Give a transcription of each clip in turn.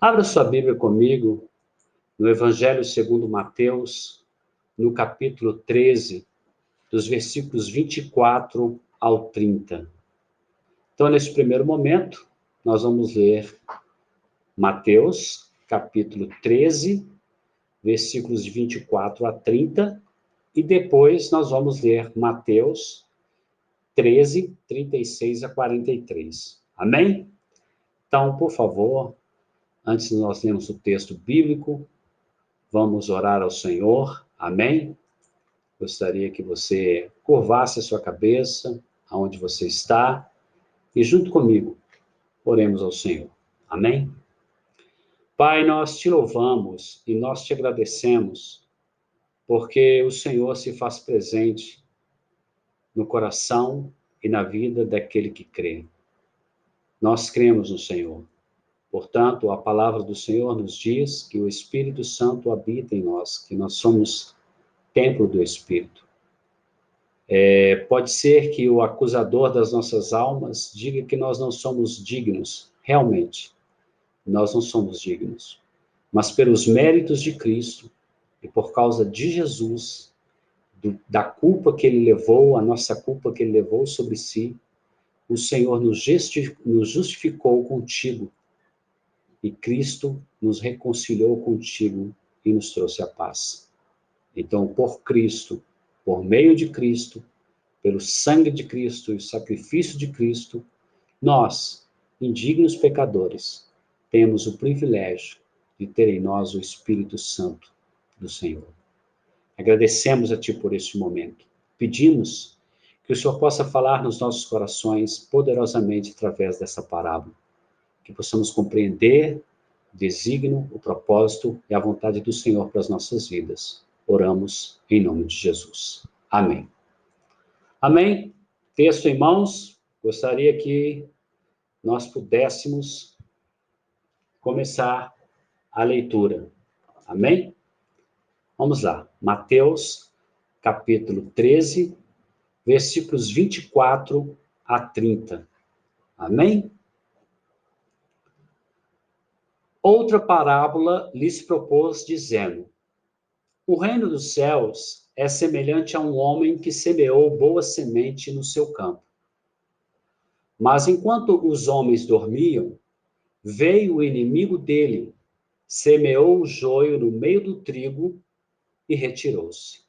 Abra sua Bíblia comigo no Evangelho segundo Mateus, no capítulo 13, dos versículos 24 ao 30. Então, nesse primeiro momento, nós vamos ler Mateus, capítulo 13, versículos de 24 a 30, e depois nós vamos ler Mateus 13, 36 a 43. Amém? Então, por favor, antes de nós lermos o texto bíblico, vamos orar ao Senhor. Amém? Gostaria que você curvasse a sua cabeça, aonde você está, e junto comigo, oremos ao Senhor. Amém? Pai, nós te louvamos e nós te agradecemos, porque o Senhor se faz presente no coração e na vida daquele que crê. Nós cremos no Senhor. Portanto, a palavra do Senhor nos diz que o Espírito Santo habita em nós, que nós somos templo do Espírito. Pode ser que o acusador das nossas almas diga que nós não somos dignos. Realmente, nós não somos dignos. Mas pelos méritos de Cristo e por causa de Jesus, da culpa que ele levou, a nossa culpa que ele levou sobre si, o Senhor nos justificou contigo. E Cristo nos reconciliou contigo e nos trouxe a paz. Então, por Cristo, por meio de Cristo, pelo sangue de Cristo e o sacrifício de Cristo, nós, indignos pecadores, temos o privilégio de ter em nós o Espírito Santo do Senhor. Agradecemos a Ti por este momento. Pedimos que o Senhor possa falar nos nossos corações poderosamente através dessa parábola, que possamos compreender o desígnio, o propósito e a vontade do Senhor para as nossas vidas. Oramos em nome de Jesus. Amém. Amém? Texto em mãos. Gostaria que nós pudéssemos começar a leitura. Amém? Vamos lá. Mateus, capítulo 13, versículos 24 a 30. Amém? Outra parábola lhes propôs, dizendo: o reino dos céus é semelhante a um homem que semeou boa semente no seu campo. Mas enquanto os homens dormiam, veio o inimigo dele, semeou o joio no meio do trigo e retirou-se.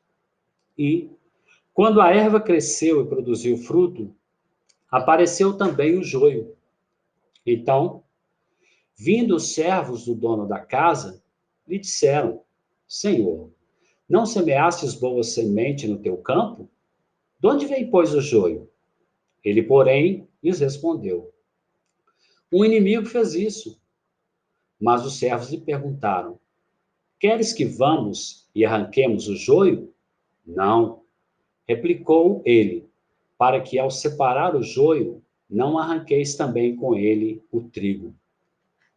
E, quando a erva cresceu e produziu fruto, apareceu também o joio. Então, vindo os servos do dono da casa, lhe disseram: Senhor, não semeastes boa semente no teu campo? De onde vem, pois, o joio? Ele, porém, lhes respondeu: um inimigo fez isso. Mas os servos lhe perguntaram: queres que vamos e arranquemos o joio? Não, replicou ele, para que ao separar o joio, não arranqueis também com ele o trigo.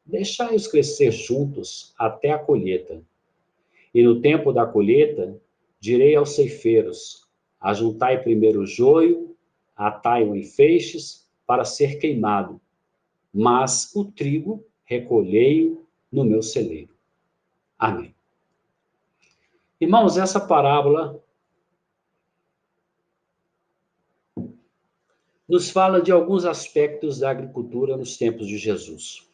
Deixai-os crescer juntos até a colheita. E no tempo da colheita, direi aos ceifeiros: ajuntai primeiro o joio, atai-o em feixes, para ser queimado, mas o trigo recolhei-o no meu celeiro. Amém. Irmãos, essa parábola nos fala de alguns aspectos da agricultura nos tempos de Jesus.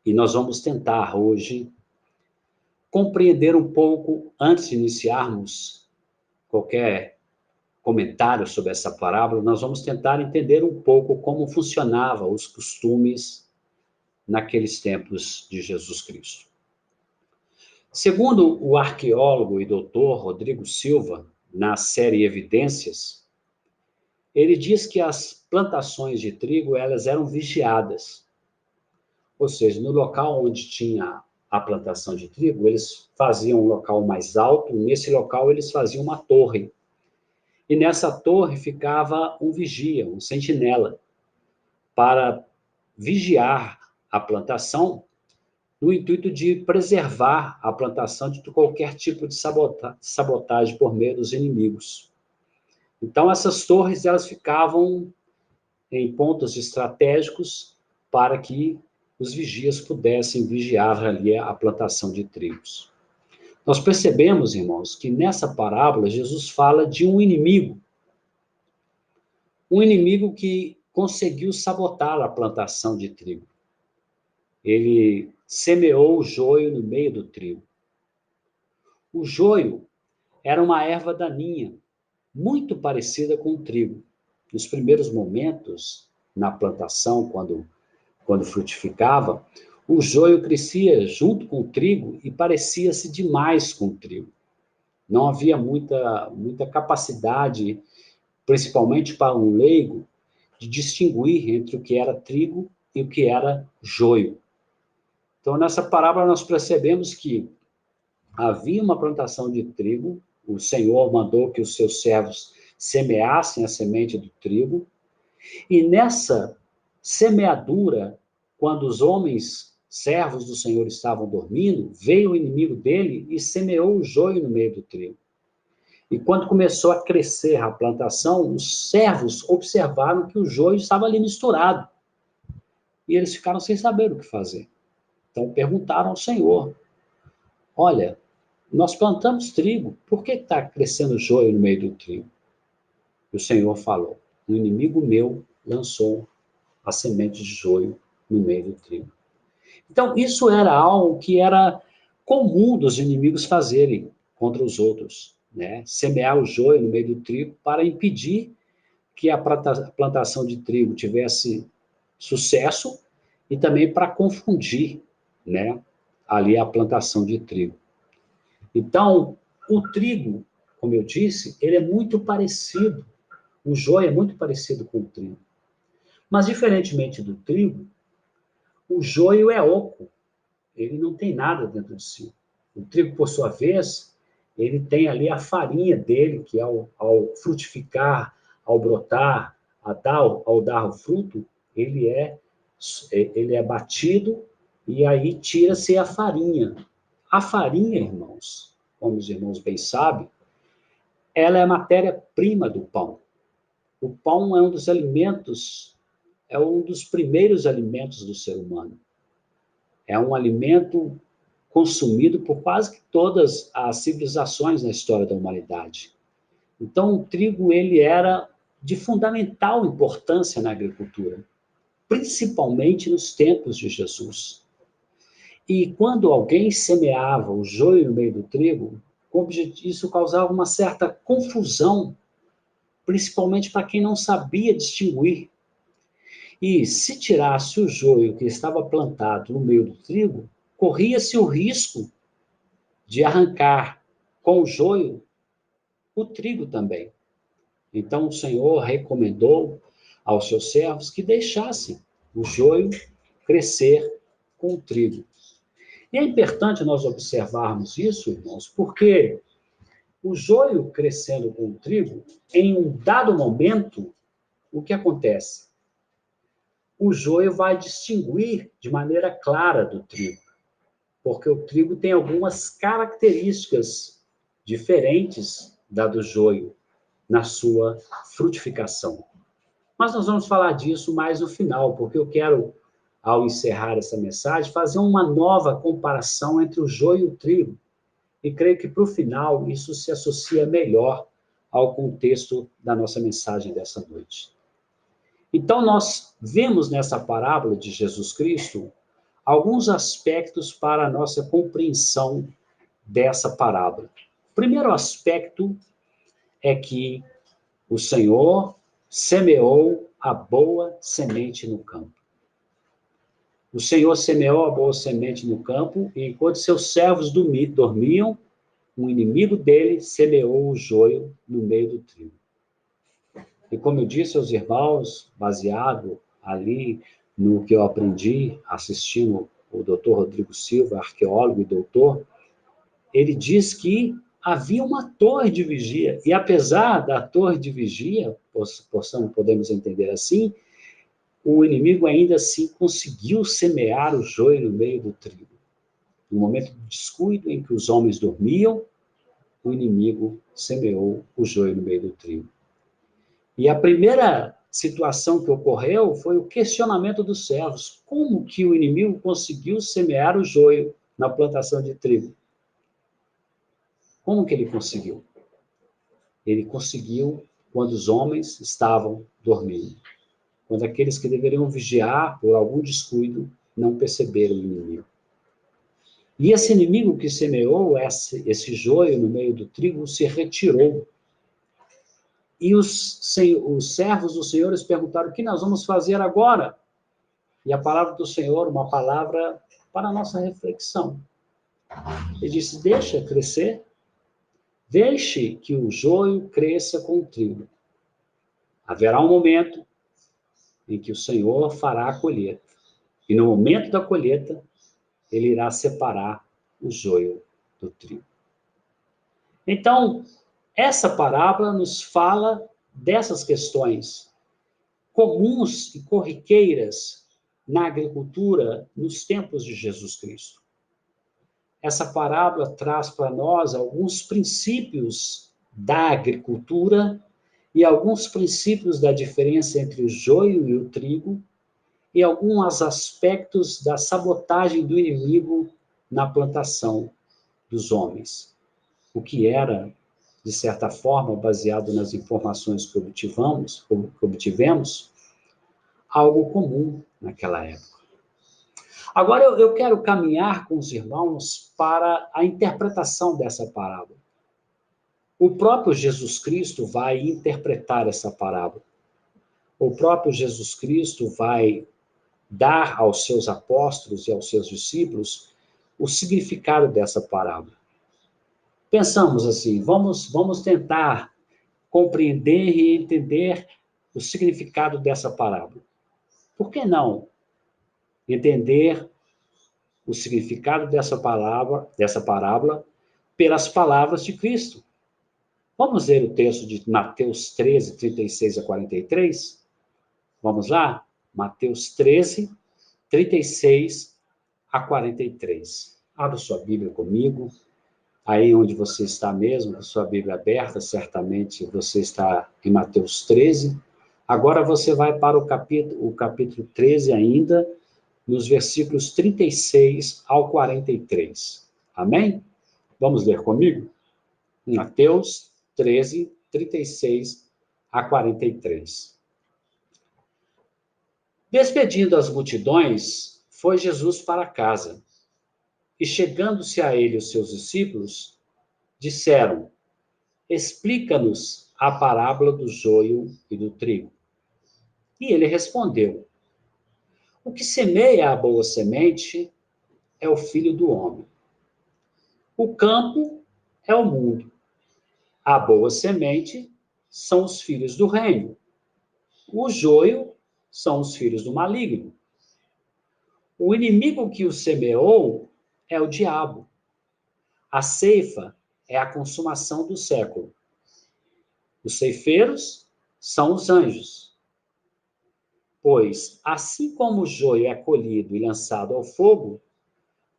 E nós vamos tentar hoje compreender um pouco, antes de iniciarmos qualquer comentário sobre essa parábola, nós vamos tentar entender um pouco como funcionavam os costumes naqueles tempos de Jesus Cristo. Segundo o arqueólogo e doutor Rodrigo Silva, na série Evidências, ele diz que as plantações de trigo, elas eram vigiadas. Ou seja, no local onde tinha a plantação de trigo, eles faziam um local mais alto, nesse local eles faziam uma torre. E nessa torre ficava um vigia, um sentinela, para vigiar a plantação, no intuito de preservar a plantação de qualquer tipo de sabotagem por meio dos inimigos. Então, essas torres, elas ficavam em pontos estratégicos para que os vigias pudessem vigiar ali a plantação de trigos. Nós percebemos, irmãos, que nessa parábola Jesus fala de um inimigo que conseguiu sabotar a plantação de trigo. Ele semeou o joio no meio do trigo. O joio era uma erva daninha, muito parecida com o trigo. Nos primeiros momentos, na plantação, quando frutificava, o joio crescia junto com o trigo e parecia-se demais com o trigo. Não havia muita capacidade, principalmente para um leigo, de distinguir entre o que era trigo e o que era joio. Então, nessa parábola, nós percebemos que havia uma plantação de trigo, o Senhor mandou que os seus servos semeassem a semente do trigo, e nessa semeadura, quando os homens, servos do Senhor, estavam dormindo, veio o inimigo dele e semeou o joio no meio do trigo. E quando começou a crescer a plantação, os servos observaram que o joio estava ali misturado. E eles ficaram sem saber o que fazer. Então perguntaram ao Senhor: olha, nós plantamos trigo, por que está crescendo joio no meio do trigo? E o Senhor falou: um inimigo meu lançou a semente de joio no meio do trigo. Então, isso era algo que era comum dos inimigos fazerem contra os outros, né? Semear o joio no meio do trigo para impedir que a plantação de trigo tivesse sucesso e também para confundir, né, ali a plantação de trigo. Então, o trigo, como eu disse, ele é muito parecido, o joio é muito parecido com o trigo. Mas, diferentemente do trigo, o joio é oco, ele não tem nada dentro de si. O trigo, por sua vez, ele tem ali a farinha dele, que ao frutificar, ao brotar, ao dar o fruto, ele é batido e aí tira-se a farinha. A farinha, irmãos, como os irmãos bem sabem, ela é a matéria-prima do pão. O pão é um dos alimentos, é um dos primeiros alimentos do ser humano. É um alimento consumido por quase que todas as civilizações na história da humanidade. Então, o trigo ele era de fundamental importância na agricultura, principalmente nos tempos de Jesus. E quando alguém semeava o joio no meio do trigo, isso causava uma certa confusão, principalmente para quem não sabia distinguir. E se tirasse o joio que estava plantado no meio do trigo, corria-se o risco de arrancar com o joio o trigo também. Então o Senhor recomendou aos seus servos que deixassem o joio crescer com o trigo. E é importante nós observarmos isso, irmãos, porque o joio crescendo com o trigo, em um dado momento, o que acontece? O joio vai distinguir de maneira clara do trigo, porque o trigo tem algumas características diferentes da do joio na sua frutificação. Mas nós vamos falar disso mais no final, porque eu quero, ao encerrar essa mensagem, fazer uma nova comparação entre o joio e o trigo. E creio que, para o final, isso se associa melhor ao contexto da nossa mensagem dessa noite. Então, nós vemos nessa parábola de Jesus Cristo alguns aspectos para a nossa compreensão dessa parábola. O primeiro aspecto é que o Senhor semeou a boa semente no campo. O Senhor semeou a boa semente no campo e, enquanto seus servos dormiam, um inimigo dele semeou o joio no meio do trigo. E como eu disse aos irmãos, baseado ali no que eu aprendi assistindo o Dr. Rodrigo Silva, arqueólogo e doutor, ele diz que havia uma torre de vigia, e apesar da torre de vigia, podemos entender assim, o inimigo ainda assim conseguiu semear o joio no meio do trigo. No momento de descuido em que os homens dormiam, o inimigo semeou o joio no meio do trigo. E a primeira situação que ocorreu foi o questionamento dos servos. Como que o inimigo conseguiu semear o joio na plantação de trigo? Como que ele conseguiu? Ele conseguiu quando os homens estavam dormindo. Quando aqueles que deveriam vigiar por algum descuido não perceberam o inimigo. E esse inimigo que semeou esse joio no meio do trigo se retirou. E os servos dos senhores perguntaram: o que nós vamos fazer agora? E a palavra do Senhor, uma palavra para a nossa reflexão. Ele disse: deixa crescer, deixe que o joio cresça com o trigo. Haverá um momento em que o Senhor fará a colheita. E no momento da colheita, ele irá separar o joio do trigo. Então, essa parábola nos fala dessas questões comuns e corriqueiras na agricultura nos tempos de Jesus Cristo. Essa parábola traz para nós alguns princípios da agricultura e alguns princípios da diferença entre o joio e o trigo e alguns aspectos da sabotagem do inimigo na plantação dos homens. O que era, de certa forma, baseado nas informações que obtivemos, algo comum naquela época. Agora eu quero caminhar com os irmãos para a interpretação dessa parábola. O próprio Jesus Cristo vai interpretar essa parábola. O próprio Jesus Cristo vai dar aos seus apóstolos e aos seus discípulos o significado dessa parábola. Pensamos assim, vamos tentar compreender e entender o significado dessa parábola. Por que não entender o significado dessa parábola pelas palavras de Cristo? Vamos ler o texto de Mateus 13, 36 a 43? Vamos lá? Mateus 13, 36 a 43. Abra sua Bíblia comigo. Aí onde você está mesmo, com sua Bíblia aberta, certamente você está em Mateus 13. Agora você vai para o capítulo 13 ainda, nos versículos 36 ao 43. Amém? Vamos ler comigo? Mateus 13, 36 a 43. Despedindo as multidões, foi Jesus para casa. E chegando-se a ele os seus discípulos, disseram: explica-nos a parábola do joio e do trigo. E ele respondeu: o que semeia a boa semente é o Filho do Homem. O campo é o mundo. A boa semente são os filhos do reino. O joio são os filhos do maligno. O inimigo que o semeou é o diabo. A ceifa é a consumação do século. Os ceifeiros são os anjos. Pois, assim como o joio é colhido e lançado ao fogo,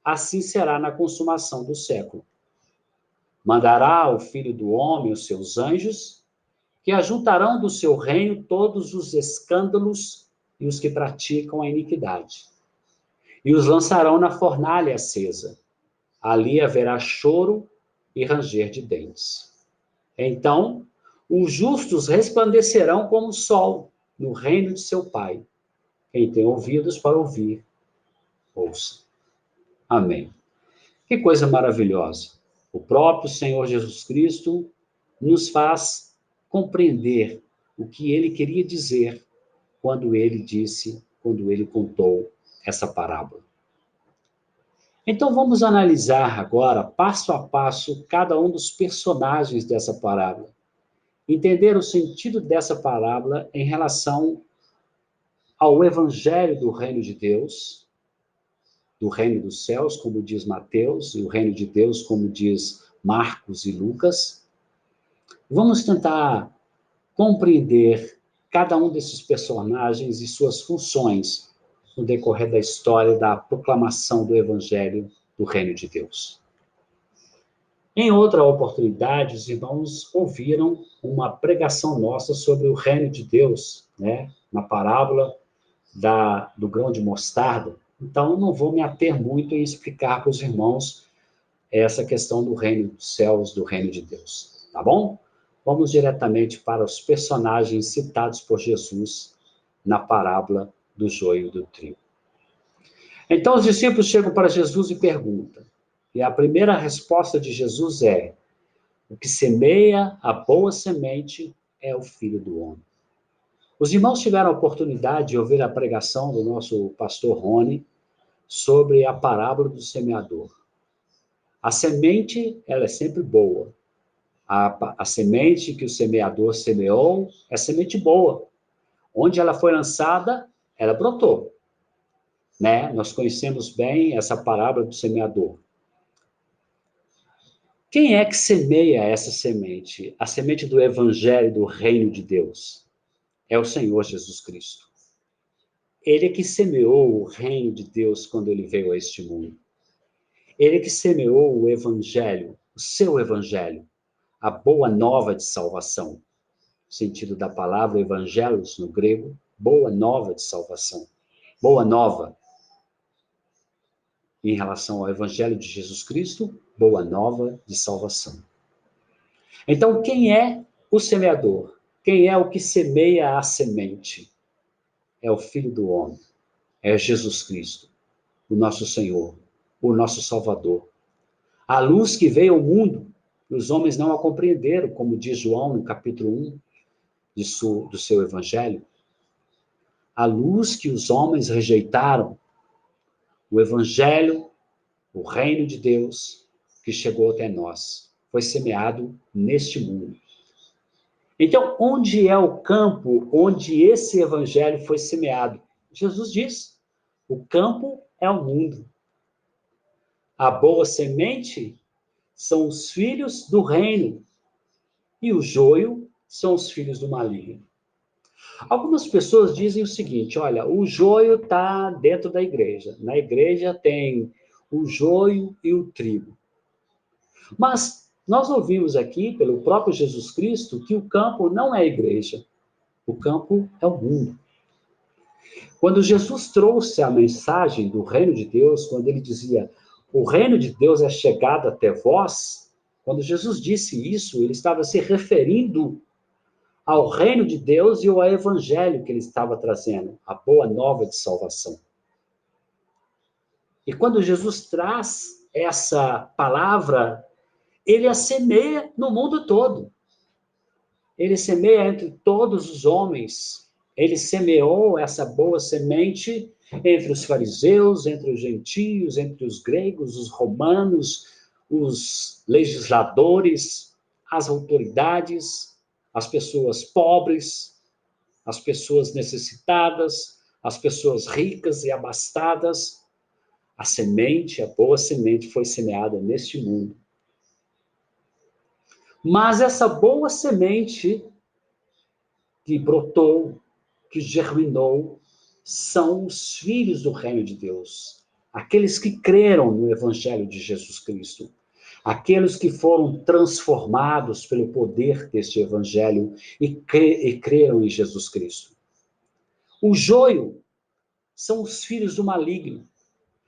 assim será na consumação do século. Mandará o Filho do Homem os seus anjos, que ajuntarão do seu reino todos os escândalos e os que praticam a iniquidade. E os lançarão na fornalha acesa. Ali haverá choro e ranger de dentes. Então, os justos resplandecerão como o sol no reino de seu Pai. Quem tem ouvidos para ouvir, ouça. Amém. Que coisa maravilhosa. O próprio Senhor Jesus Cristo nos faz compreender o que ele queria dizer quando ele contou essa parábola. Então vamos analisar agora, passo a passo, cada um dos personagens dessa parábola. Entender o sentido dessa parábola em relação ao evangelho do reino de Deus, do reino dos céus, como diz Mateus, e o reino de Deus, como diz Marcos e Lucas. Vamos tentar compreender cada um desses personagens e suas funções no decorrer da história da proclamação do evangelho do reino de Deus. Em outra oportunidade, os irmãos ouviram uma pregação nossa sobre o reino de Deus, né? Na parábola do grão de mostarda. Então, não vou me ater muito em explicar para os irmãos essa questão do reino dos céus, do reino de Deus. Tá bom? Vamos diretamente para os personagens citados por Jesus na parábola do joio e do trigo. Então, os discípulos chegam para Jesus e perguntam. E a primeira resposta de Jesus é: o que semeia a boa semente é o Filho do Homem. Os irmãos tiveram a oportunidade de ouvir a pregação do nosso pastor Rony sobre a parábola do semeador. A semente, ela é sempre boa. A semente que o semeador semeou é semente boa. Onde ela foi lançada, ela brotou. Né? Nós conhecemos bem essa parábola do semeador. Quem é que semeia essa semente? A semente do evangelho do reino de Deus. É o Senhor Jesus Cristo. Ele é que semeou o reino de Deus quando ele veio a este mundo. Ele é que semeou o evangelho, o seu evangelho, a boa nova de salvação. O sentido da palavra evangelos no grego, boa nova de salvação. Boa nova. Em relação ao evangelho de Jesus Cristo, boa nova de salvação. Então, quem é o semeador? Quem é o que semeia a semente? É o Filho do Homem. É Jesus Cristo, o nosso Senhor, o nosso Salvador. A luz que veio ao mundo, os homens não a compreenderam, como diz João no capítulo 1 do seu evangelho. A luz que os homens rejeitaram, o evangelho, o reino de Deus, que chegou até nós, foi semeado neste mundo. Então, onde é o campo onde esse evangelho foi semeado? Jesus diz, o campo é o mundo. A boa semente são os filhos do reino, e o joio são os filhos do maligno. Algumas pessoas dizem o seguinte, olha, o joio está dentro da igreja. Na igreja tem o joio e o trigo. Mas nós ouvimos aqui, pelo próprio Jesus Cristo, que o campo não é a igreja. O campo é o mundo. Quando Jesus trouxe a mensagem do reino de Deus, quando ele dizia, o reino de Deus é chegado até vós, quando Jesus disse isso, ele estava se referindo ao reino de Deus e ao evangelho que ele estava trazendo, a boa nova de salvação. E quando Jesus traz essa palavra, ele a semeia no mundo todo. Ele semeia entre todos os homens. Ele semeou essa boa semente entre os fariseus, entre os gentios, entre os gregos, os romanos, os legisladores, as autoridades, as pessoas pobres, as pessoas necessitadas, as pessoas ricas e abastadas. A semente, a boa semente, foi semeada neste mundo. Mas essa boa semente que brotou, que germinou, são os filhos do reino de Deus. Aqueles que creram no evangelho de Jesus Cristo. Aqueles que foram transformados pelo poder deste evangelho e creram em Jesus Cristo. O joio são os filhos do maligno.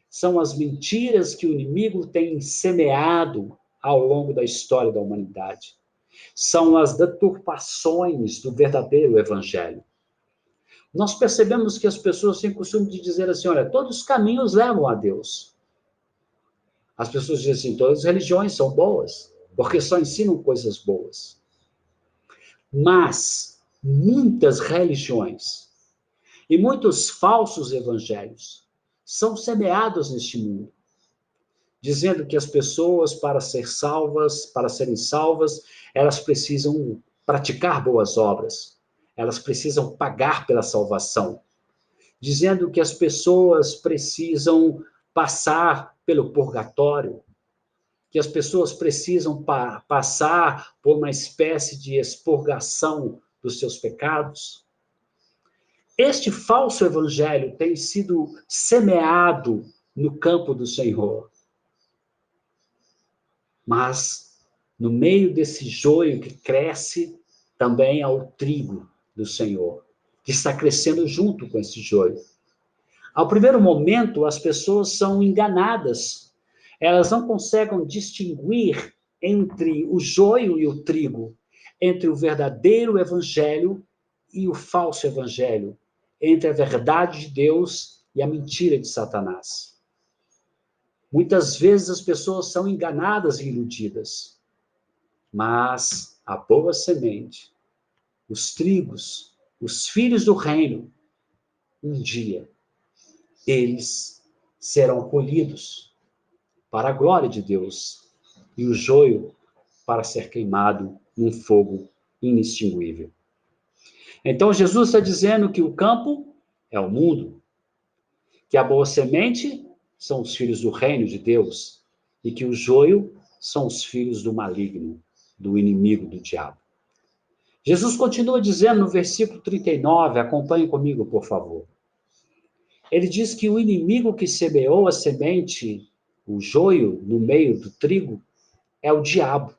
São as mentiras que o inimigo tem semeado ao longo da história da humanidade. São as deturpações do verdadeiro evangelho. Nós percebemos que as pessoas têm costume de dizer assim, olha, todos os caminhos levam a Deus. As pessoas dizem assim, todas as religiões são boas, porque só ensinam coisas boas. Mas muitas religiões e muitos falsos evangelhos são semeados neste mundo, dizendo que as pessoas, para serem salvas, elas precisam praticar boas obras, elas precisam pagar pela salvação, dizendo que as pessoas precisam passar pelo purgatório, que as pessoas precisam passar por uma espécie de expurgação dos seus pecados. Este falso evangelho tem sido semeado no campo do Senhor. Mas, no meio desse joio que cresce, também há o trigo do Senhor. que está crescendo junto com esse joio. Ao primeiro momento, as pessoas são enganadas. Elas não conseguem distinguir entre o joio e o trigo, entre o verdadeiro evangelho e o falso evangelho, entre a verdade de Deus e a mentira de Satanás. Muitas vezes as pessoas são enganadas e iludidas, mas a boa semente, os trigos, os filhos do reino, um dia, eles serão colhidos para a glória de Deus e o joio para ser queimado em um fogo inextinguível. Então Jesus está dizendo que o campo é o mundo, que a boa semente são os filhos do reino de Deus e que o joio são os filhos do maligno, do inimigo do diabo. Jesus continua dizendo no versículo 39, acompanhe comigo, por favor. Ele diz que o inimigo que semeou a semente, o joio, no meio do trigo, é o diabo.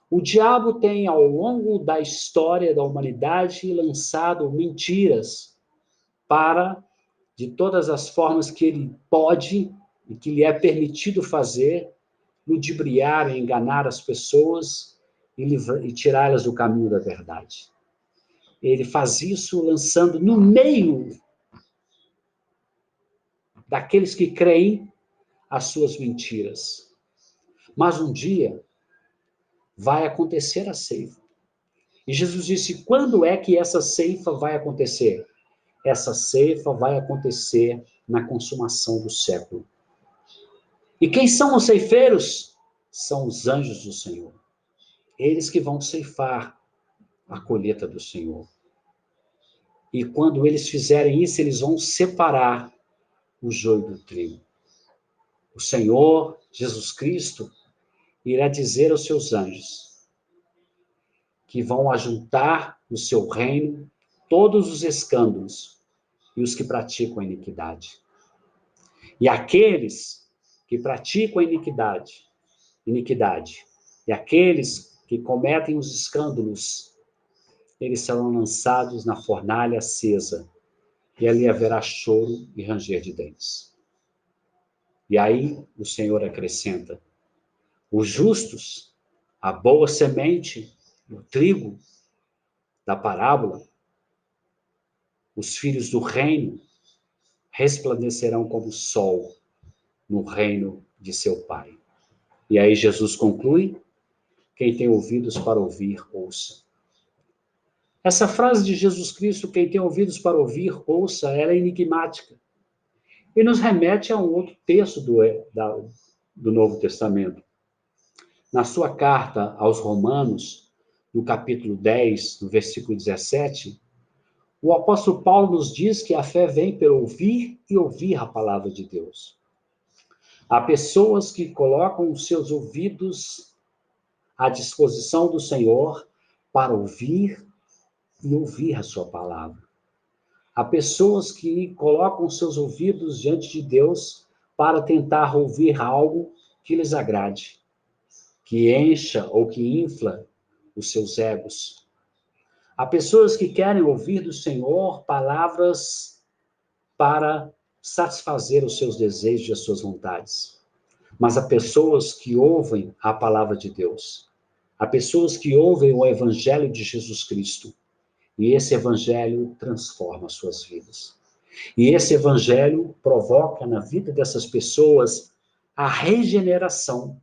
O diabo tem, ao longo da história da humanidade, lançado mentiras para, de todas as formas que ele pode e que lhe é permitido fazer, ludibriar e enganar as pessoas e tirá-las do caminho da verdade. Ele faz isso lançando no meio daqueles que creem as suas mentiras. Mas um dia vai acontecer a ceifa. E Jesus disse, quando é que essa ceifa vai acontecer? Essa ceifa vai acontecer na consumação do século. E quem são os ceifeiros? São os anjos do Senhor. Eles que vão ceifar a colheita do Senhor. E quando eles fizerem isso, eles vão separar o joio do trigo. O Senhor, Jesus Cristo, irá dizer aos seus anjos que vão ajuntar no seu reino todos os escândalos e os que praticam a iniquidade. E aqueles que praticam a iniquidade, e aqueles que cometem os escândalos, eles serão lançados na fornalha acesa, e ali haverá choro e ranger de dentes. E aí o Senhor acrescenta, os justos, a boa semente, o trigo da parábola, os filhos do reino, resplandecerão como o sol no reino de seu Pai. E aí Jesus conclui, quem tem ouvidos para ouvir, ouça. Essa frase de Jesus Cristo, quem tem ouvidos para ouvir, ouça, ela é enigmática. E nos remete a um outro texto do Novo Testamento. Na sua carta aos Romanos, no capítulo 10, no versículo 17, o apóstolo Paulo nos diz que a fé vem pelo ouvir e ouvir a palavra de Deus. Há pessoas que colocam os seus ouvidos à disposição do Senhor para ouvir e ouvir a sua palavra. Há pessoas que colocam os seus ouvidos diante de Deus para tentar ouvir algo que lhes agrade, que encha ou que infla os seus egos. Há pessoas que querem ouvir do Senhor palavras para satisfazer os seus desejos e as suas vontades. Mas há pessoas que ouvem a palavra de Deus. Há pessoas que ouvem o Evangelho de Jesus Cristo. E esse Evangelho transforma as suas vidas. E esse Evangelho provoca na vida dessas pessoas a regeneração,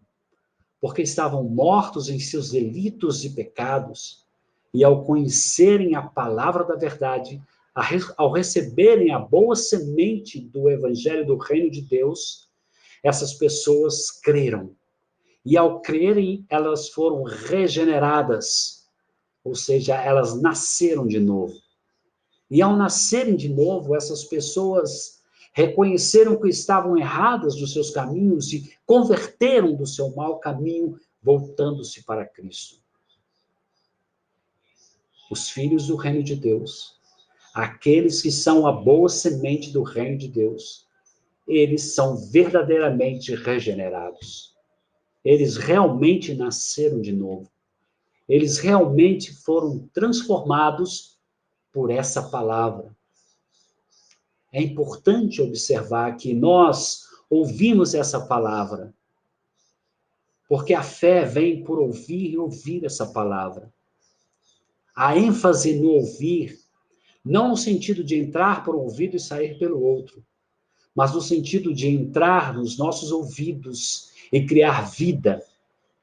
porque estavam mortos em seus delitos e pecados, e ao conhecerem a palavra da verdade, ao receberem a boa semente do Evangelho do Reino de Deus, essas pessoas creram. E ao crerem, elas foram regeneradas, ou seja, elas nasceram de novo. E ao nascerem de novo, essas pessoas reconheceram que estavam erradas dos seus caminhos e converteram do seu mau caminho, voltando-se para Cristo. Os filhos do reino de Deus, aqueles que são a boa semente do reino de Deus, eles são verdadeiramente regenerados. Eles realmente nasceram de novo. Eles realmente foram transformados por essa palavra. É importante observar que nós ouvimos essa palavra, porque a fé vem por ouvir e ouvir essa palavra. A ênfase no ouvir, não no sentido de entrar por um ouvido e sair pelo outro, mas no sentido de entrar nos nossos ouvidos e criar vida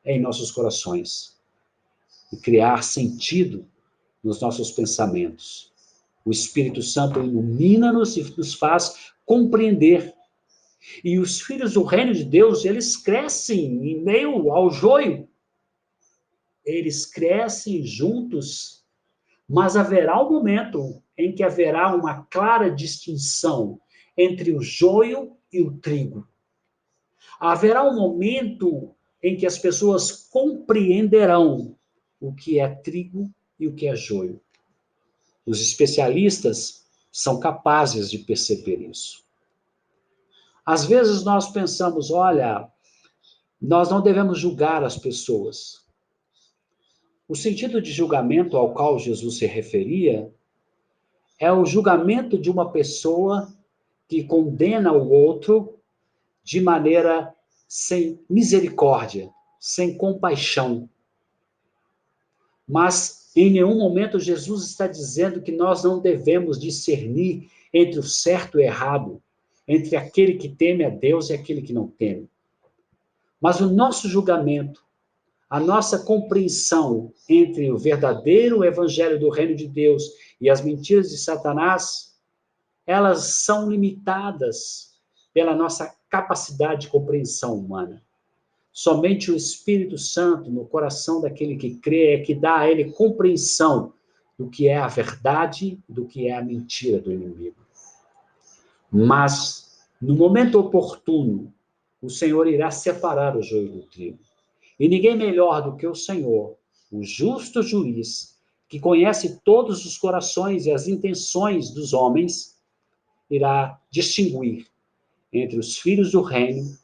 em nossos corações, e criar sentido nos nossos pensamentos. O Espírito Santo ilumina-nos e nos faz compreender. E os filhos do reino de Deus, eles crescem em meio ao joio. Eles crescem juntos, mas haverá um momento em que haverá uma clara distinção entre o joio e o trigo. Haverá um momento em que as pessoas compreenderão o que é trigo e o que é joio. Os especialistas são capazes de perceber isso. Às vezes nós pensamos, olha, nós não devemos julgar as pessoas. O sentido de julgamento ao qual Jesus se referia é o julgamento de uma pessoa que condena o outro de maneira sem misericórdia, sem compaixão. Mas em nenhum momento Jesus está dizendo que nós não devemos discernir entre o certo e o errado, entre aquele que teme a Deus e aquele que não teme. Mas o nosso julgamento, a nossa compreensão entre o verdadeiro evangelho do reino de Deus e as mentiras de Satanás, elas são limitadas pela nossa capacidade de compreensão humana. Somente o Espírito Santo, no coração daquele que crê, é que dá a ele compreensão do que é a verdade, do que é a mentira do inimigo. Mas, no momento oportuno, o Senhor irá separar o joio do trigo. E ninguém melhor do que o Senhor, o justo juiz, que conhece todos os corações e as intenções dos homens, irá distinguir entre os filhos do reino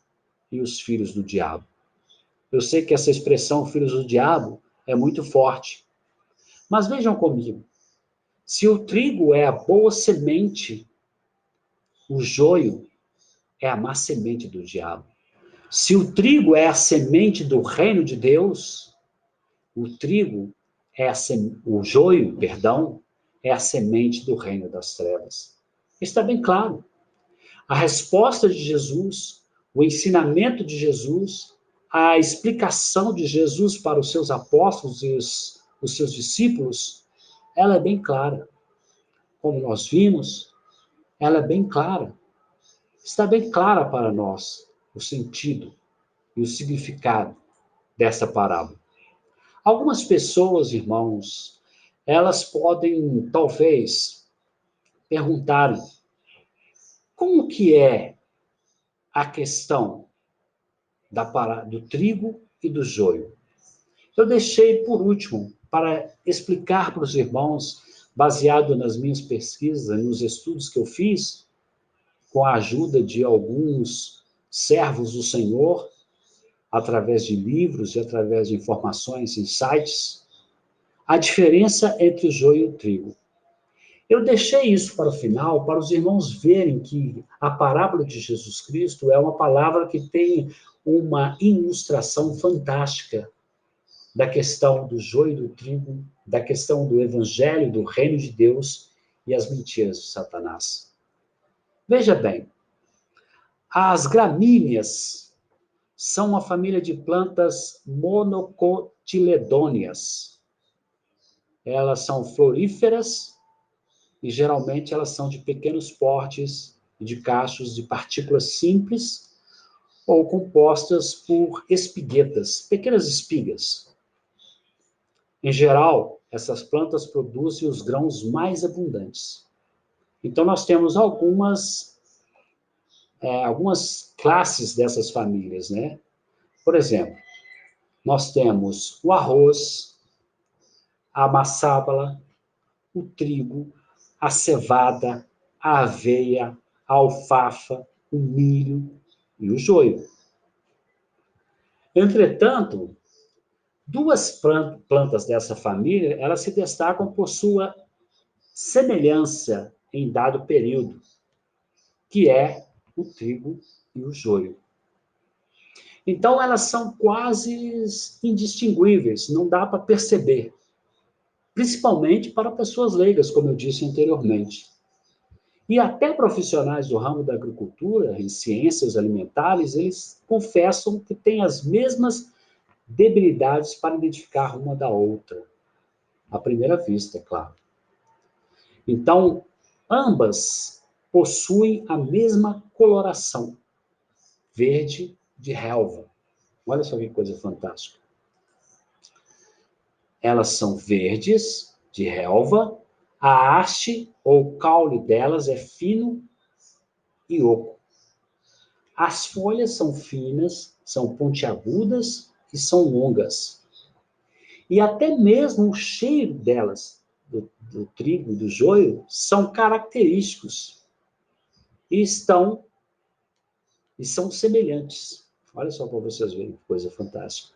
e os filhos do diabo. Eu sei que essa expressão, filhos do diabo, é muito forte. Mas vejam comigo, se o trigo é a boa semente, o joio é a má semente do diabo. Se o trigo é a semente do reino de Deus, o joio, é a semente do reino das trevas. Está bem claro. A resposta de Jesus, o ensinamento de Jesus, a explicação de Jesus para os seus apóstolos e os seus discípulos, ela é bem clara. Como nós vimos, ela é bem clara. Está bem clara para nós o sentido e o significado dessa parábola. Algumas pessoas, irmãos, elas podem, talvez, perguntarem como que é a questão do trigo e do joio. Eu deixei por último para explicar para os irmãos, baseado nas minhas pesquisas, nos estudos que eu fiz, com a ajuda de alguns servos do Senhor, através de livros e através de informações em sites, a diferença entre o joio e o trigo. Eu deixei isso para o final, para os irmãos verem que a parábola de Jesus Cristo é uma palavra que tem uma ilustração fantástica da questão do joio e do trigo, da questão do evangelho, do reino de Deus e as mentiras de Satanás. Veja bem, as gramíneas são uma família de plantas monocotiledôneas. Elas são floríferas e geralmente elas são de pequenos portes e de cachos de partículas simples ou compostas por espiguetas, pequenas espigas. Em geral, essas plantas produzem os grãos mais abundantes. Então, nós temos algumas classes dessas famílias, né? Por exemplo, nós temos o arroz, a massábala, o trigo, a cevada, a aveia, a alfafa, o milho e o joio. Entretanto, duas plantas dessa família, elas se destacam por sua semelhança em dado período, que é o trigo e o joio. Então, elas são quase indistinguíveis, não dá para perceber, principalmente para pessoas leigas, como eu disse anteriormente. E até profissionais do ramo da agricultura, em ciências alimentares, eles confessam que têm as mesmas debilidades para identificar uma da outra, à primeira vista, é claro. Então, ambas possuem a mesma coloração, verde de relva. Olha só que coisa fantástica. Elas são verdes, de relva, a haste ou caule delas é fino e oco. As folhas são finas, são pontiagudas e são longas. E até mesmo o cheiro delas, do trigo e do joio, são característicos e são semelhantes. Olha só para vocês verem que coisa fantástica.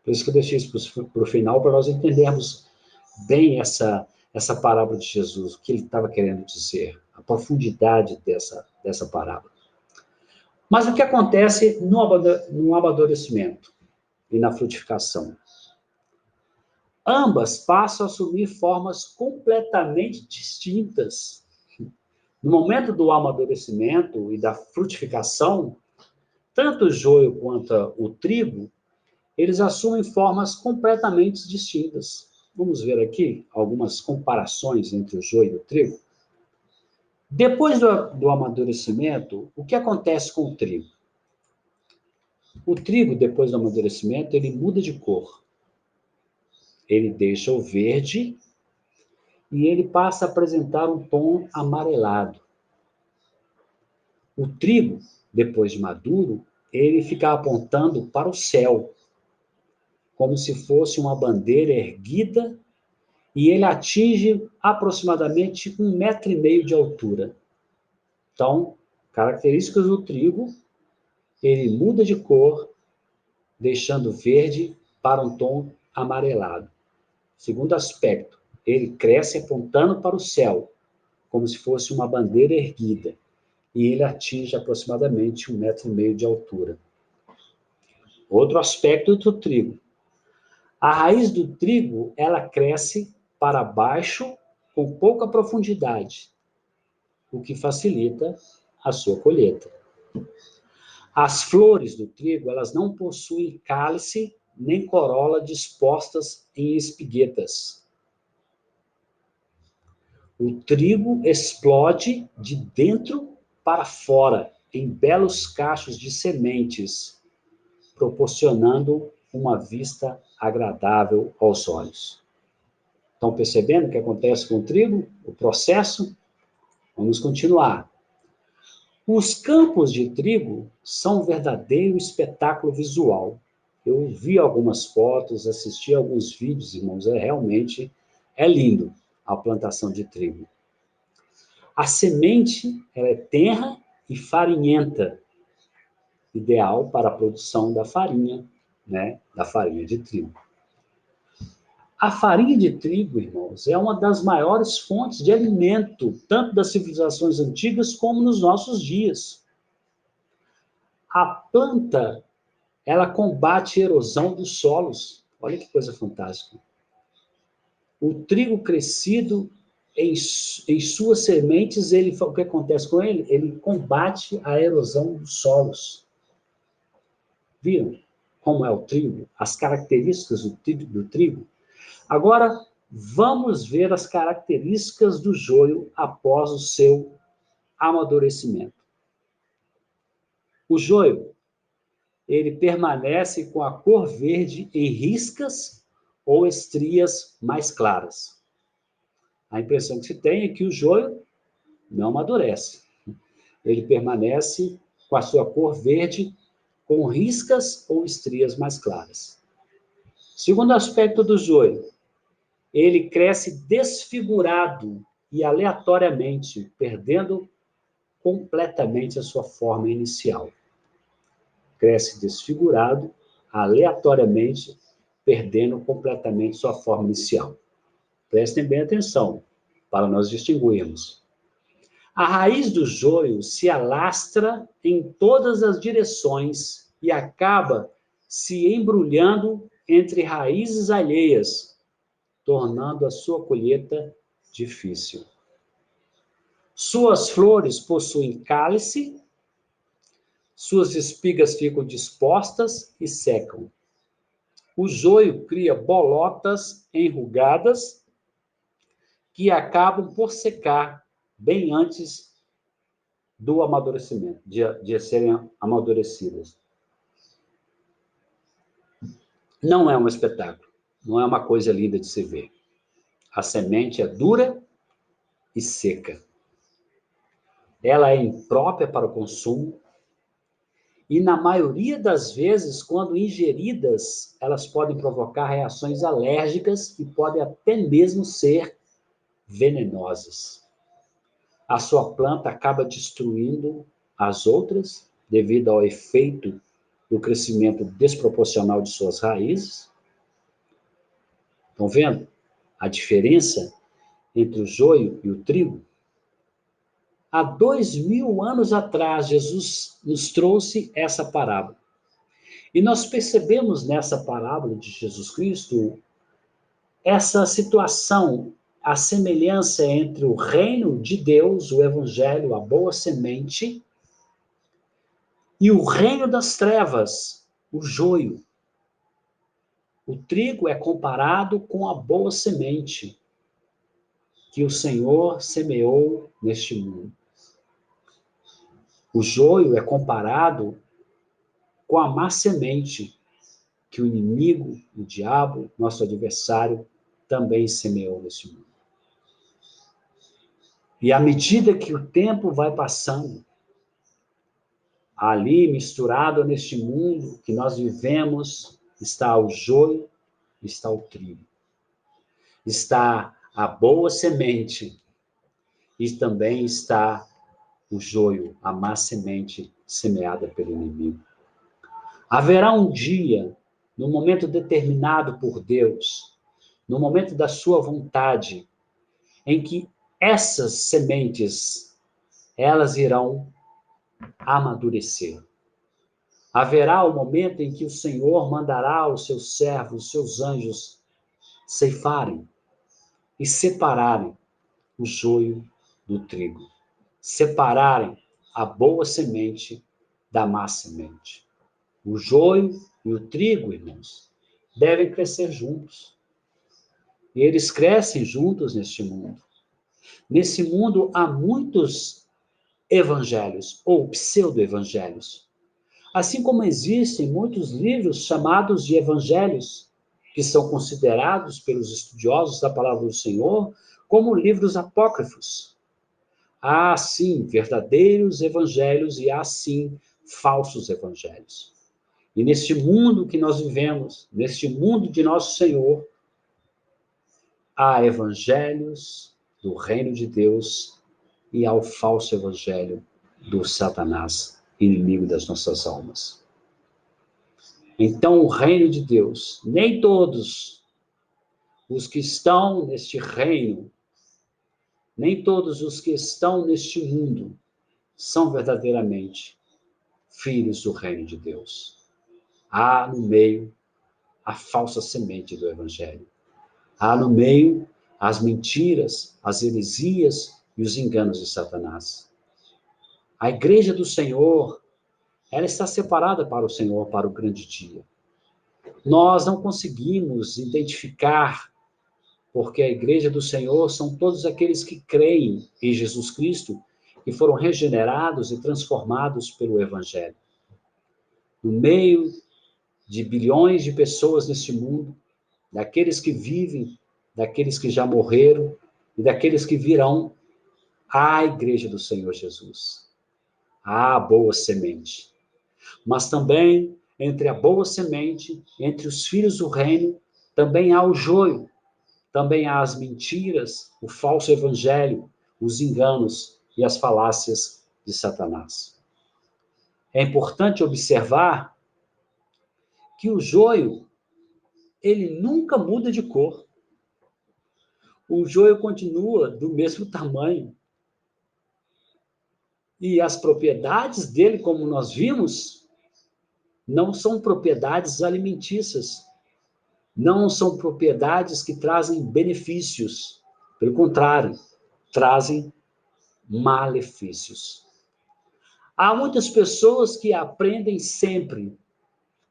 Por isso que eu deixei isso para o final, para nós entendermos bem essa parábola de Jesus, o que ele estava querendo dizer, a profundidade dessa parábola. Mas o que acontece no amadurecimento e na frutificação? Ambas passam a assumir formas completamente distintas. No momento do amadurecimento e da frutificação, tanto o joio quanto o trigo, eles assumem formas completamente distintas. Vamos ver aqui algumas comparações entre o joio e o trigo. Depois do amadurecimento, o que acontece com o trigo? O trigo, depois do amadurecimento, ele muda de cor. Ele deixa o verde e ele passa a apresentar um tom amarelado. O trigo, depois de maduro, ele fica apontando para o céu, como se fosse uma bandeira erguida, e ele atinge aproximadamente 1,5 metro de altura. Então, características do trigo, ele muda de cor, deixando verde para um tom amarelado. Segundo aspecto, ele cresce apontando para o céu, como se fosse uma bandeira erguida, e ele atinge aproximadamente 1,5 metro de altura. Outro aspecto do trigo. A raiz do trigo, ela cresce para baixo com pouca profundidade, o que facilita a sua colheita. As flores do trigo, elas não possuem cálice nem corola dispostas em espiguetas. O trigo explode de dentro para fora, em belos cachos de sementes, proporcionando uma vista agradável aos olhos. Estão percebendo o que acontece com o trigo? O processo? Vamos continuar. Os campos de trigo são um verdadeiro espetáculo visual. Eu vi algumas fotos, assisti alguns vídeos, irmãos, realmente é lindo a plantação de trigo. A semente ela é tenra e farinhenta, ideal para a produção da farinha, né, da farinha de trigo. A farinha de trigo, irmãos, é uma das maiores fontes de alimento, tanto das civilizações antigas como nos nossos dias. A planta, ela combate a erosão dos solos. Olha que coisa fantástica. O trigo crescido em suas sementes, o que acontece com ele? Ele combate a erosão dos solos. Viram como é o trigo? As características do trigo? Agora, vamos ver as características do joio após o seu amadurecimento. O joio, ele permanece com a cor verde em riscas ou estrias mais claras. A impressão que se tem é que o joio não amadurece. Ele permanece com a sua cor verde com riscas ou estrias mais claras. Segundo aspecto do joio, ele cresce desfigurado e aleatoriamente, perdendo completamente a sua forma inicial. Cresce desfigurado, aleatoriamente, perdendo completamente sua forma inicial. Prestem bem atenção. para nós distinguirmos. A raiz do joio se alastra em todas as direções e acaba se embrulhando entre raízes alheias, tornando a sua colheita difícil. Suas flores possuem cálice, suas espigas ficam dispostas e secam. O joio cria bolotas enrugadas que acabam por secar bem antes do amadurecimento, de serem amadurecidas. Não é um espetáculo, não é uma coisa linda de se ver. A semente é dura e seca. Ela é imprópria para o consumo e, na maioria das vezes, quando ingeridas, elas podem provocar reações alérgicas e podem até mesmo ser venenosas. A sua planta acaba destruindo as outras devido ao efeito do crescimento desproporcional de suas raízes. Estão vendo a diferença entre o joio e o trigo? Há 2000 anos atrás, Jesus nos trouxe essa parábola. E nós percebemos nessa parábola de Jesus Cristo essa situação, a semelhança entre o reino de Deus, o evangelho, a boa semente, e o reino das trevas, o joio. O trigo é comparado com a boa semente que o Senhor semeou neste mundo. O joio é comparado com a má semente que o inimigo, o diabo, nosso adversário, também semeou neste mundo. E à medida que o tempo vai passando, ali misturado neste mundo que nós vivemos, está o joio, está o trigo. Está a boa semente e também está o joio, a má semente semeada pelo inimigo. Haverá um dia, no momento determinado por Deus, no momento da sua vontade, em que essas sementes, elas irão amadurecer. Haverá o momento em que o Senhor mandará os seus servos, os seus anjos, ceifarem e separarem o joio do trigo. Separarem a boa semente da má semente. O joio e o trigo, irmãos, devem crescer juntos. E eles crescem juntos neste mundo. Nesse mundo há muitos evangelhos ou pseudo-evangelhos. Assim como existem muitos livros chamados de evangelhos, que são considerados pelos estudiosos da palavra do Senhor como livros apócrifos. Há, sim, verdadeiros evangelhos e há, sim, falsos evangelhos. E neste mundo que nós vivemos, neste mundo de nosso Senhor, há evangelhos do reino de Deus e há o falso evangelho do Satanás, inimigo das nossas almas. Então, o reino de Deus, nem todos os que estão neste reino, nem todos os que estão neste mundo são verdadeiramente filhos do reino de Deus. Há no meio a falsa semente do evangelho. Há no meio as mentiras, as heresias e os enganos de Satanás. A igreja do Senhor, ela está separada para o Senhor, para o grande dia. Nós não conseguimos identificar, porque a igreja do Senhor são todos aqueles que creem em Jesus Cristo e foram regenerados e transformados pelo Evangelho. No meio de bilhões de pessoas neste mundo, daqueles que vivem, daqueles que já morreram e daqueles que virão, há a igreja do Senhor Jesus. Há a boa semente. Mas também, entre a boa semente, entre os filhos do reino, também há o joio, também há as mentiras, o falso evangelho, os enganos e as falácias de Satanás. É importante observar que o joio, ele nunca muda de cor. o joio continua do mesmo tamanho. E as propriedades dele, como nós vimos, não são propriedades alimentícias. Não são propriedades que trazem benefícios. Pelo contrário, trazem malefícios. Há muitas pessoas que aprendem sempre,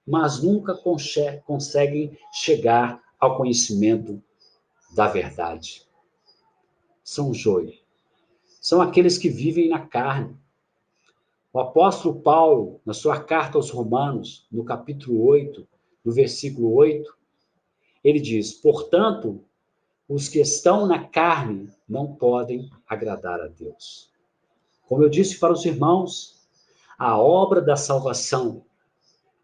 mas nunca conseguem chegar ao conhecimento da verdade. São joio. São aqueles que vivem na carne. O apóstolo Paulo, na sua carta aos Romanos, no capítulo 8, no versículo 8, ele diz: portanto, os que estão na carne não podem agradar a Deus. Como eu disse para os irmãos, a obra da salvação,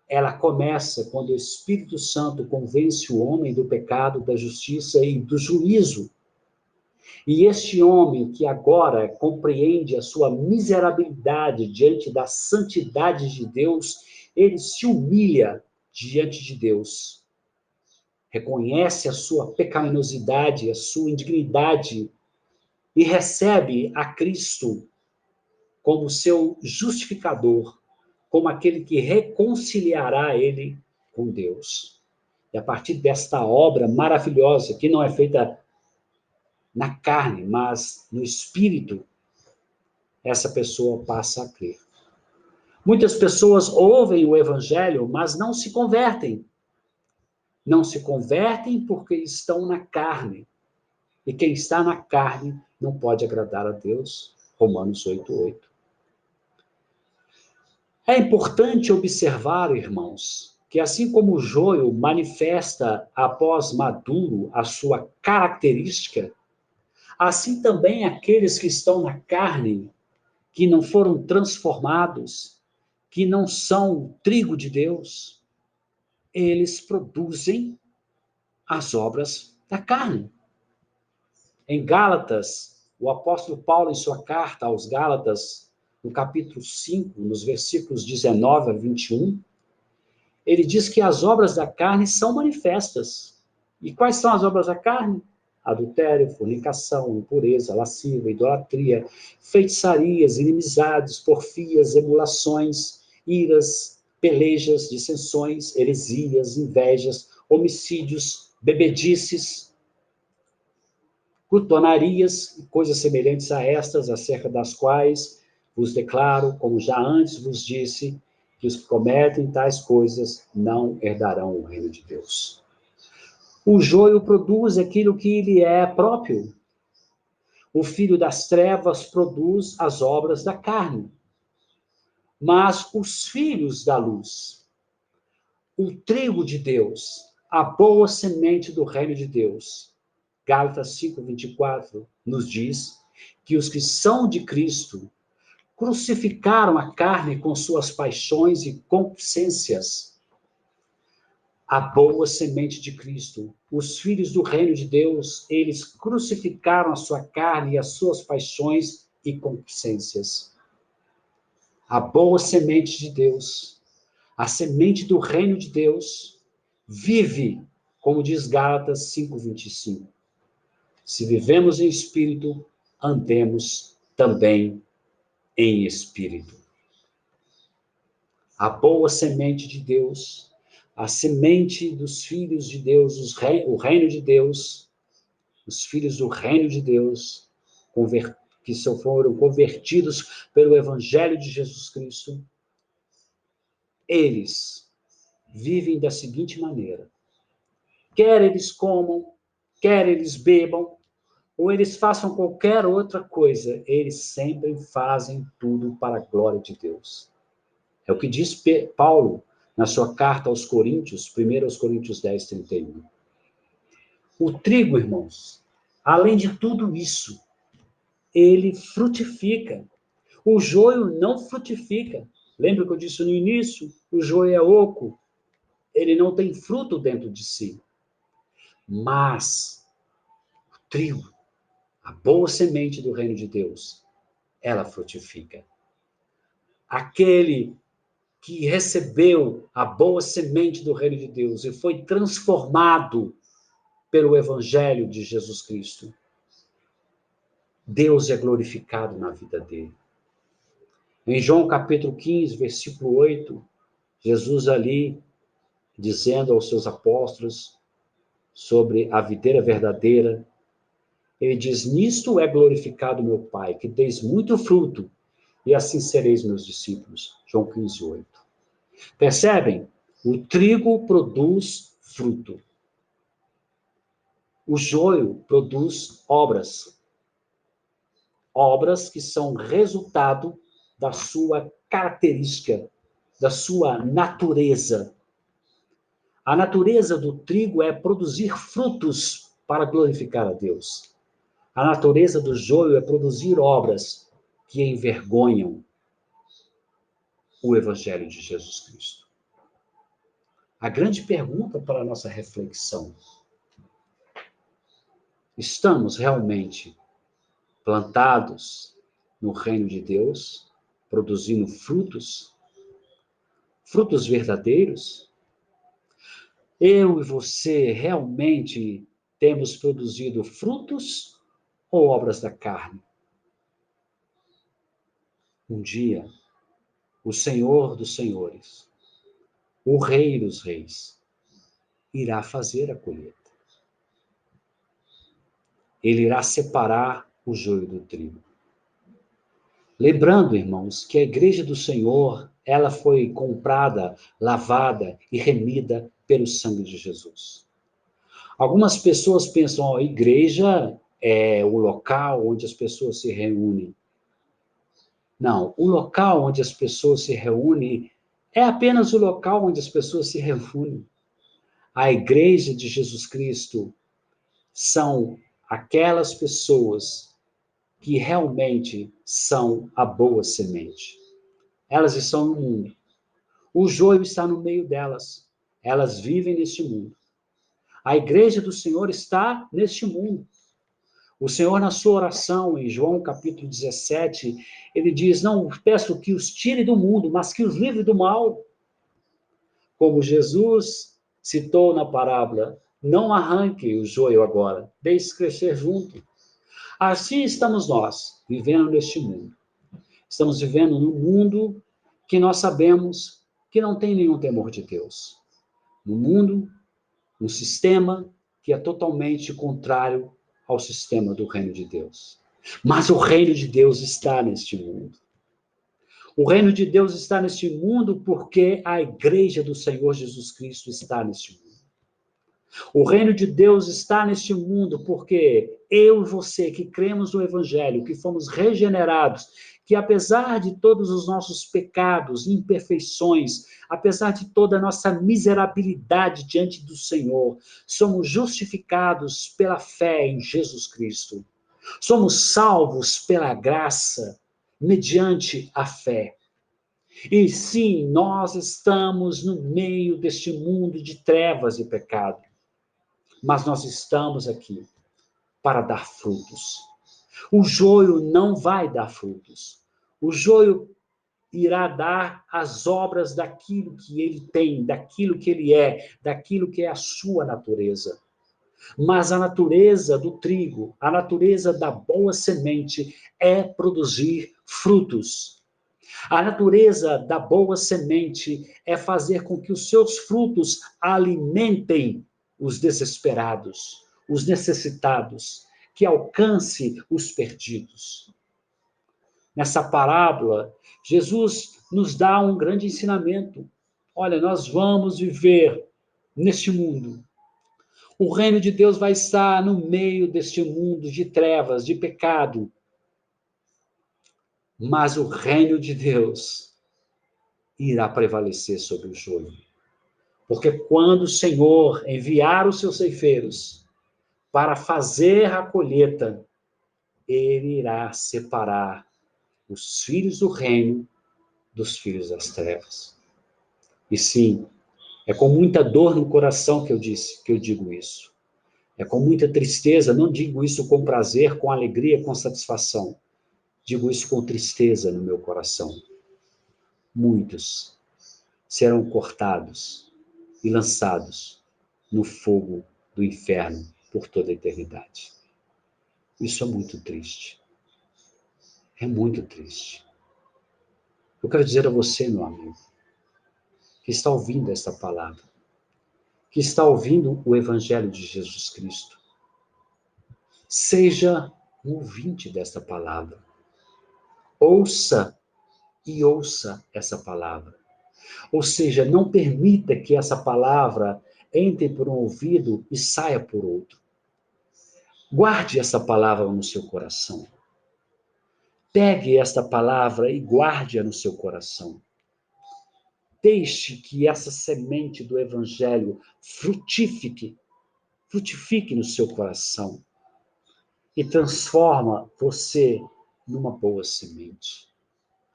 ela começa quando o Espírito Santo convence o homem do pecado, da justiça e do juízo. E este homem que agora compreende a sua miserabilidade diante da santidade de Deus, ele se humilha diante de Deus. Reconhece a sua pecaminosidade, a sua indignidade e recebe a Cristo como seu justificador, como aquele que reconciliará ele com Deus. E a partir desta obra maravilhosa, que não é feita na carne, mas no espírito, essa pessoa passa a crer. Muitas pessoas ouvem o evangelho, mas não se convertem. Não se convertem porque estão na carne. E quem está na carne não pode agradar a Deus. Romanos 8:8. É importante observar, irmãos, que assim como o joio manifesta após maduro a sua característica, assim também aqueles que estão na carne, que não foram transformados, que não são trigo de Deus, eles produzem as obras da carne. Em Gálatas, o apóstolo Paulo, em sua carta aos Gálatas, no capítulo 5, nos versículos 19 a 21, ele diz que as obras da carne são manifestas. E quais são as obras da carne? Adultério, fornicação, impureza, lascívia, idolatria, feitiçarias, inimizades, porfias, emulações, iras, pelejas, dissensões, heresias, invejas, homicídios, bebedices, glutonarias e coisas semelhantes a estas, acerca das quais vos declaro, como já antes vos disse, que os que cometem tais coisas não herdarão o reino de Deus. O joio produz aquilo que lhe é próprio. O filho das trevas produz as obras da carne. Mas os filhos da luz, o trigo de Deus, a boa semente do reino de Deus, Gálatas 5:24, nos diz que os que são de Cristo crucificaram a carne com suas paixões e concupiscências. A boa semente de Cristo, os filhos do reino de Deus, eles crucificaram a sua carne e as suas paixões e concupiscências. A boa semente de Deus, a semente do reino de Deus, vive, como diz Gálatas 5:25. Se vivemos em espírito, andemos também em espírito. A boa semente de Deus, a semente dos filhos de Deus, o reino de Deus, os filhos do reino de Deus, que foram convertidos pelo Evangelho de Jesus Cristo, eles vivem da seguinte maneira: quer eles comam, quer eles bebam, ou eles façam qualquer outra coisa, eles sempre fazem tudo para a glória de Deus. É o que diz Paulo na sua carta aos Coríntios, 1 Coríntios 10:31. O trigo, irmãos, além de tudo isso, ele frutifica. O joio não frutifica. Lembra que eu disse no início? O joio é oco. Ele não tem fruto dentro de si. Mas o trigo, a boa semente do reino de Deus, ela frutifica. Aquele que recebeu a boa semente do reino de Deus e foi transformado pelo Evangelho de Jesus Cristo, Deus é glorificado na vida dele. Em João capítulo 15, versículo 8, Jesus ali, dizendo aos seus apóstolos sobre a videira verdadeira, ele diz, nisto é glorificado meu Pai, que deis muito fruto, e assim sereis meus discípulos. João 15, 8. Percebem? O trigo produz fruto. O joio produz obras. Obras que são resultado da sua característica, da sua natureza. A natureza do trigo é produzir frutos para glorificar a Deus. A natureza do joio é produzir obras que envergonham o Evangelho de Jesus Cristo. A grande pergunta para a nossa reflexão: estamos realmente plantados no reino de Deus, produzindo frutos? Frutos verdadeiros? Eu e você realmente temos produzido frutos ou obras da carne? Um dia, o Senhor dos Senhores, o Rei dos Reis, irá fazer a colheita. Ele irá separar o joio do trigo. Lembrando, irmãos, que a igreja do Senhor, ela foi comprada, lavada e remida pelo sangue de Jesus. Algumas pessoas pensam, a igreja é o local onde as pessoas se reúnem. Não, o local onde as pessoas se reúnem é apenas o local onde as pessoas se reúnem. A igreja de Jesus Cristo são aquelas pessoas que realmente são a boa semente. Elas estão no mundo. O joio está no meio delas. Elas vivem neste mundo. A igreja do Senhor está neste mundo. O Senhor, na sua oração, em João capítulo 17, ele diz, não peço que os tire do mundo, mas que os livre do mal. Como Jesus citou na parábola, não arranque o joio agora, deixe crescer junto. Assim estamos nós, vivendo neste mundo. Estamos vivendo num mundo que nós sabemos que não tem nenhum temor de Deus. No mundo, um sistema que é totalmente contrário ao sistema do reino de Deus. Mas o reino de Deus está neste mundo. O reino de Deus está neste mundo porque a igreja do Senhor Jesus Cristo está neste mundo. O reino de Deus está neste mundo porque eu e você que cremos no Evangelho, que fomos regenerados, que apesar de todos os nossos pecados, imperfeições, apesar de toda a nossa miserabilidade diante do Senhor, somos justificados pela fé em Jesus Cristo. Somos salvos pela graça, mediante a fé. E sim, nós estamos no meio deste mundo de trevas e pecado. Mas nós estamos aqui para dar frutos. O joio não vai dar frutos. O joio irá dar as obras daquilo que ele tem, daquilo que ele é, daquilo que é a sua natureza. Mas a natureza do trigo, a natureza da boa semente é produzir frutos. A natureza da boa semente é fazer com que os seus frutos alimentem os desesperados, os necessitados, que alcance os perdidos. Nessa parábola, Jesus nos dá um grande ensinamento. Olha, nós vamos viver neste mundo. O reino de Deus vai estar no meio deste mundo de trevas, de pecado. Mas o reino de Deus irá prevalecer sobre o joio. Porque quando o Senhor enviar os seus ceifeiros para fazer a colheita, ele irá separar os filhos do reino dos filhos das trevas. E sim, é com muita dor no coração que eu digo isso. É com muita tristeza, não digo isso com prazer, com alegria, com satisfação. Digo isso com tristeza no meu coração. Muitos serão cortados e lançados no fogo do inferno por toda a eternidade. Isso é muito triste. É muito triste. Eu quero dizer a você, meu amigo, que está ouvindo esta palavra, que está ouvindo o Evangelho de Jesus Cristo, seja um ouvinte desta palavra. Ouça e ouça essa palavra. Ou seja, não permita que essa palavra entre por um ouvido e saia por outro. Guarde essa palavra no seu coração. Pegue esta palavra e guarde-a no seu coração. Deixe que essa semente do Evangelho frutifique no seu coração e transforma você numa boa semente.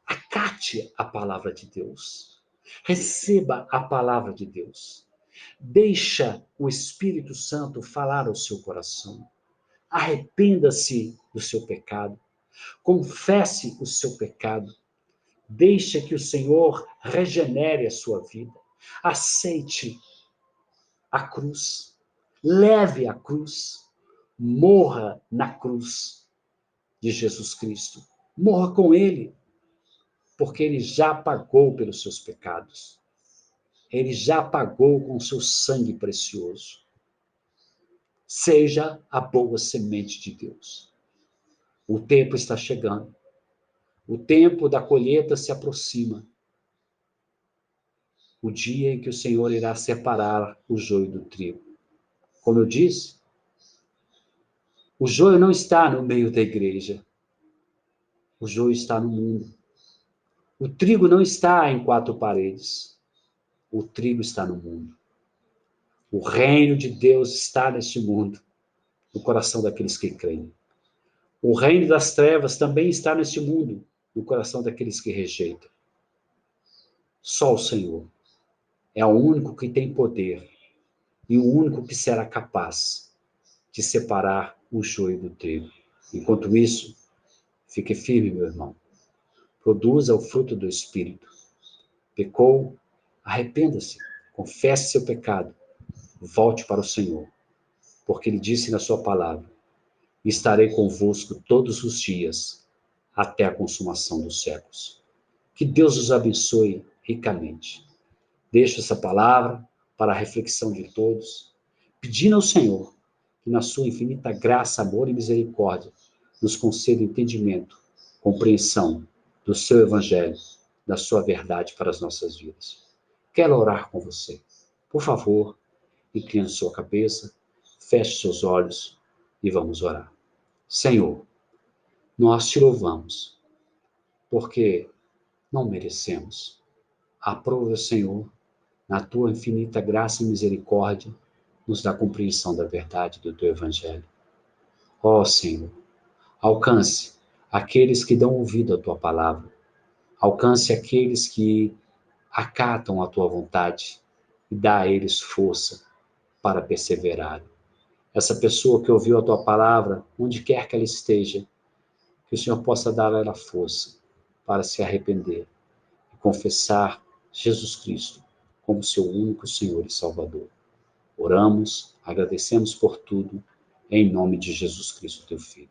Acate a palavra de Deus. Receba a palavra de Deus. Deixa o Espírito Santo falar ao seu coração. Arrependa-se do seu pecado. Confesse o seu pecado. Deixe que o Senhor regenere a sua vida. Aceite a cruz. Leve a cruz. Morra na cruz de Jesus Cristo. Morra com Ele, porque Ele já pagou pelos seus pecados. Ele já pagou com seu sangue precioso. Seja a boa semente de Deus. O tempo está chegando. O tempo da colheita se aproxima. O dia em que o Senhor irá separar o joio do trigo. Como eu disse, o joio não está no meio da igreja. O joio está no mundo. O trigo não está em quatro paredes. O trigo está no mundo. O reino de Deus está neste mundo, no coração daqueles que creem. O reino das trevas também está neste mundo, no coração daqueles que rejeitam. Só o Senhor é o único que tem poder e o único que será capaz de separar o joio do trigo. Enquanto isso, fique firme, meu irmão. Produza o fruto do Espírito. Pecou, arrependa-se, confesse seu pecado, volte para o Senhor, porque Ele disse na sua palavra: estarei convosco todos os dias, até a consumação dos séculos. Que Deus os abençoe ricamente. Deixo essa palavra para a reflexão de todos, pedindo ao Senhor que, na sua infinita graça, amor e misericórdia, nos conceda entendimento, compreensão do seu Evangelho, da sua verdade para as nossas vidas. Quero orar com você. Por favor, incline sua cabeça, feche seus olhos e vamos orar. Senhor, nós te louvamos, porque não merecemos. Aprova, Senhor, na tua infinita graça e misericórdia, nos dá compreensão da verdade do teu Evangelho. Ó Senhor, alcance aqueles que dão ouvido à tua palavra, alcance aqueles que acatam a tua vontade e dá a eles força para perseverar. Essa pessoa que ouviu a tua palavra, onde quer que ela esteja, que o Senhor possa dar a ela força para se arrepender e confessar Jesus Cristo como seu único Senhor e Salvador. Oramos, agradecemos por tudo, em nome de Jesus Cristo, teu Filho.